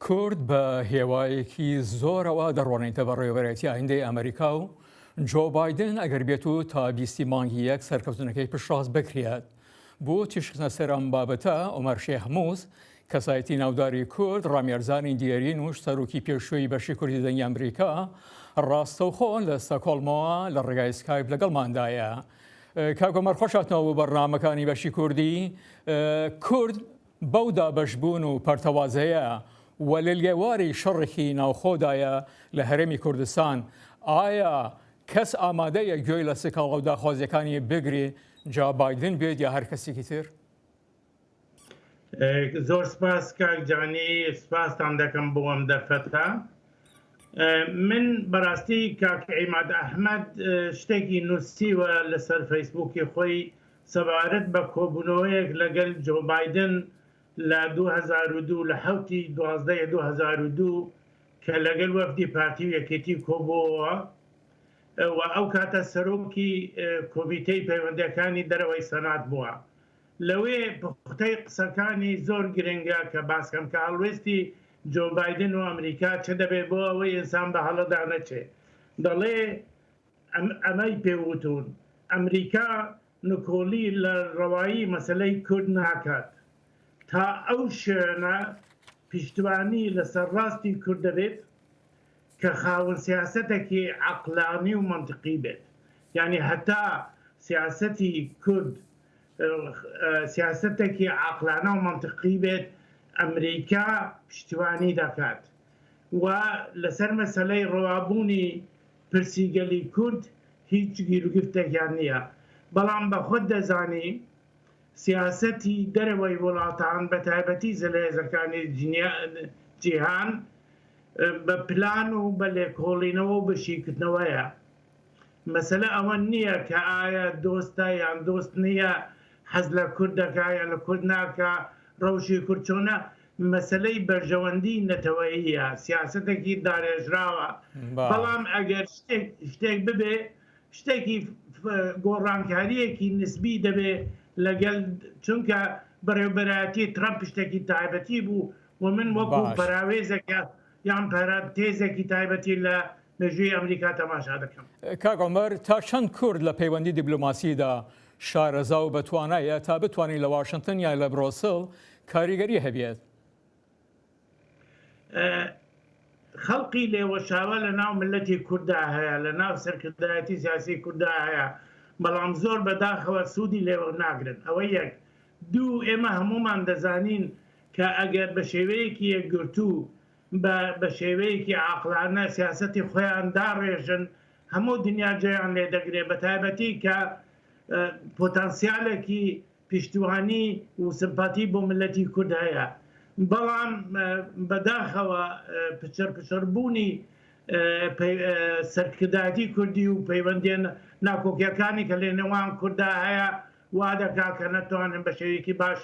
کورد بە هێوایەکی زۆرەوە دەڕۆنێتە بە ڕێوەبەرەتی ئایندەی ئەمریکا و جۆ بایدن ئەگەر بێت و تا 20 مانگی یەک سەرکەوتنەکەی پشتڕاست بکرێت بۆ تیشکنە سەر ئەم بابەتە عومەر شێخمووس کەسایەتی ناوداری کورد ڕامیێرزانی دیێرین و سەرۆکی پێشووی بەشی کوردی دەنگی ئەمریکا ڕاستەوخۆ لە سەکۆڵمەوە لە ڕێگای سکایپ لەگەڵماندایە. کاک عومەر خۆش هاتنەوە بۆ بەرنامەکانی بەشی کوردی. کورد بەو دابەشبوون و پەرتەوازەیە و لە لێواری شەڕێکی ناوخۆدایە لە هەرێمی کوردستان ئایا کەس ئامادەیە گوێی لە سکاڵ و داخوازیەکانی بگرێ جا بایدن بێت یا هەر کەسێکی تر؟ زۆر سپاس کاکجانی، سپاسان دەکەم بۆ ئەم دەرفەتە. من بەڕاستی کاک عیماد ئەحمەد شتێکی نووسیوە لەسەر فەیسبووکی خۆی سەبارەت بە کۆبوونەوەیەک لەگەڵ جۆ بایدن لە 2002 لە 2012 کە لەگەڵ وەفدی پارتی و یەکێتی کۆبووەوە و ئەو کاتە سەرۆکی کۆمیتەی پەیوەندیەکانی دەرەوەی سەنات بووە. لەوێ پختەی قسەکانی زۆر گرنگە کە باسکەم کە هەڵوێستی جۆ بایدن و ئەمریکا چه دەبێت بۆ ئەوەی ئینسان بە هەڵەدا نەچێ. دەڵێ ئەمەی پێوتون ئەمریکا نکۆلی لە ڕەوایی مەسەلەی کورد ناکات تا ئەو شوێنە پیشتوانی لەسەر ڕاستی کورد دەبێت کە خاوەن سیاسەتێکی عەقلانی و منطقی بێت. یعنی هەتا سیاسەتی کورد سیاسەتێکی عەقلانە و منطقی بێت ئەمریکا پشتیوانی دەکات و لەسەر مەسەلەی ڕەوابوونی پرسیگەلی کورد هیچ گیرگفتێکیان نییە. بەڵام بە خۆت دەزانی سیاسەتی دەرەوەی وڵاتان بە تایبەتی زەلێزەکانی جیهان بە پلان و بە لێکۆڵینەوە و بەشیکردنەوەیە. مەسەلە ئەوە نییە کە ئایا دۆستە یان دۆست نییە، حەز لە کورد دەکا یان لە کورد ناکە، ڕەوشی کورد چۆنە. مەسەلەی بەرژەوەندی نەتەوەییە، سیاسەتێکی دارێژراوە. بەڵام ئەگەر شتێک ببێ شتێکی گۆڕانکاریەکی نسبی دەبێ لەگەڵ، چونکە بەڕێوەبەرایەتی ترامپ شتێکی تایبەتی بوو و من وەکو پەراوێزێکە یان پەرانتێزێکی تایبەتی لە مێژووی ئەمریکا تەماشا دەکەم. کاک عومەر، تا چەند کورد لە پەیوەندی دیبلۆماسیدا شارەزا و بەتوانایە تا بتوانین لە واشنگتن یان لە برۆسڵ کاریگەری هەبێت؟ خەڵقی لێوەشاوە لە ناو ملەتی کووردا هەیە، لە ناو سەرکردایەتی سیاسی کووردا هەیە، بەڵام زۆر بەداخەوە سوودی لێوە ناگرن. ئەوە یەک. دوو، ئێمە هەمومان دەزانین کە ئەگەر بە شێوەیەکی یەکگرتوو بە شێوەیەکی عاقلانە سیاسەتی خۆیان داڕێژن هەموو دنیا جێیان لێ دەگرێت، بە تایبەتی کە پۆتانسیالێکی پشتیوانی و سمپاتی بۆ ملەتی کورد هەیە. بەڵام بەداخەوە پچەربوونی سەرکردایەتی کوردی و پەیوەندیان ناکۆکیەکانی کە لە نێوان کووردا هەیە وا دەکا کە نەتوانن بە شێوەیەکی باش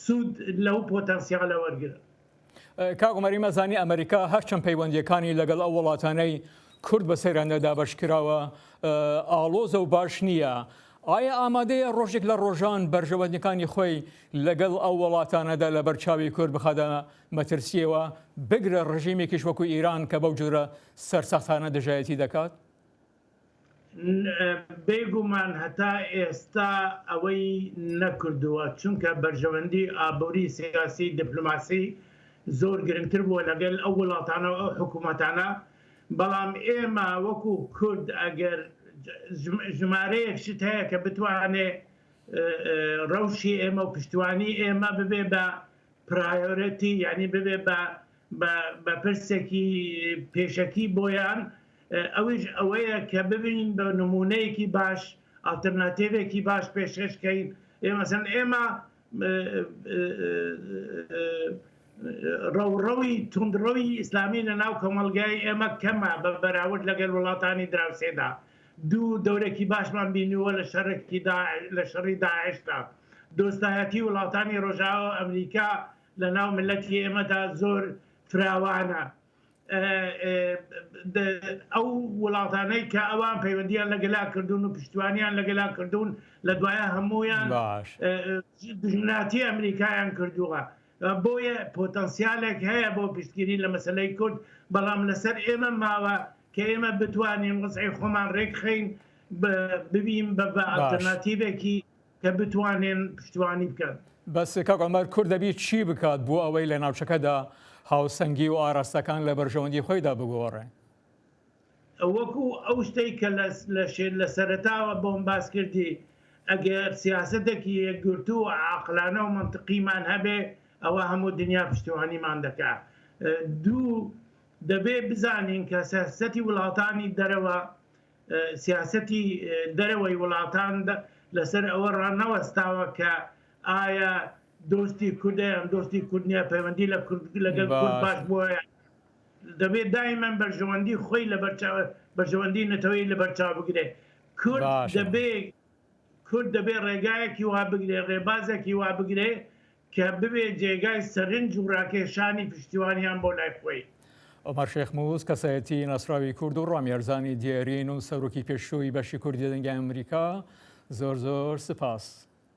سوود لەو پۆتەنسیالە وەرگرن. کاک عومەری، مەزانی ئەمریکا هەرچەند پەیوەندیەکانی لەگەڵ ئەو وڵاتانەی کورد بە سەیرانەدا بەشکراوە ئاڵۆزە و باش نییە. ئایا ئامادەیە ڕۆژێک لە ڕۆژان بەرژەوەندەکانی خۆی لەگەڵ ئەو وڵاتانەدا لە بەرچاوی کورد بخەدە مەترسیەوە بگرە ڕژیمێکیش وەکو ئیران کە بەو جۆرە سەرسەختانە دژایەتی دەکات؟ بێگومان هەتا ئێستا ئەوەی نەکردووە، چونکە بەرژەوەندی ئابووری سیاسی دیپلۆماسی زۆر گرنگتر بووە لەگەڵ ئەو وڵاتانە و ئەو حکوومەتانە. بەڵام ئێمە وەکو کورد ئەگەر ژمارەیەک شت هەیە کە بتوانێ ڕەوشی ئێمە و پشتیوانی ئێمە ببێ بە پرایۆرەتی، یعنی ببێ بە پرسێکی پێشەکی بۆیان، ئەویش ئەوەیە کە ببینین بە نمونەیەکی باش ئالتەرناتیڤێکی باش پێشکەشکەین. مەسەڵەن ئێمە ڕەوڕەوی توندڕەوی ئیسلامی لە ناو کۆمەلگای ئێمە کەمە بە بەراورد لەگەڵ وڵاتانی دراوسێدا. دوو، دەورێکی باشمان بینیوە لە شەڕی داعشتا. دۆستایەتی وڵاتانی ڕۆژاوە ئەمریکا لە ناو ملەتی ئێمەدا زۆر فراوانە. ئەو وڵاتانەی کە ئەوان پەیوەندیان لەگەلا کردوون و پشتیوانیان لەگەلا کردوون لە دوایە هەمویان دژمناتی ئەمریکایان کردووە. بۆیە پۆتەنسیالێک هەیە بۆ پشتگیری لە مەسلەی کورد بەڵام لەسەر ئێمە ماوە کە ئێمە بتوانین وەزعی خۆمان ڕێکخین ببین بە ئالتەرناتیڤێکی کە بتوانین پشتیوانی بکەن. بەس کاک عومەر کورد دەبی چی بکات بۆ ئەوەی لە ناوچەکەدا هاوسەنگی و ئاراستەکان لە بەرژەوەندی خۆیدا بگۆڕێ؟ وەکو ئەو شتەی کە لە سەرەتاوە بۆم باس کردی ئەگەر سیاسەتێکی یەکگرتو و عاقلانە و منطقیمان هەبێ ئەوە هەموو دنیا پشتیوانیمان دەکات. دوو دەبێ بزانین کە سیاسەتی وڵاتانی دەرەوە سیاسەتی دەرەوەی وڵاتان لەسەر ئەوە ڕانەوەستاوە کە ئایا دۆستی کوردیان دۆستی کوردنیە پەیوەندی لەگەڵ کورد باش بۆیە دەبێت دایمەن بەرژەوەندی خۆی لە بەرژەوەندی نەتەوەی لە بەرچاو بگرێ. کورد دەبێ ڕێگایەکی وا بگرێ ڕێبازێکی وا بگرێ کە ببێ جێگای سەرنج و ڕاکێشانی پشتیوانیان بۆ لای خۆی. عومەر شێخ مووس کەسایەتی ناسراوی کورد و ڕامیێرزانی دیێرین و سەرۆکی پێشووی بەشی کوردی دەنگی ئەمریکا زۆر سپاس.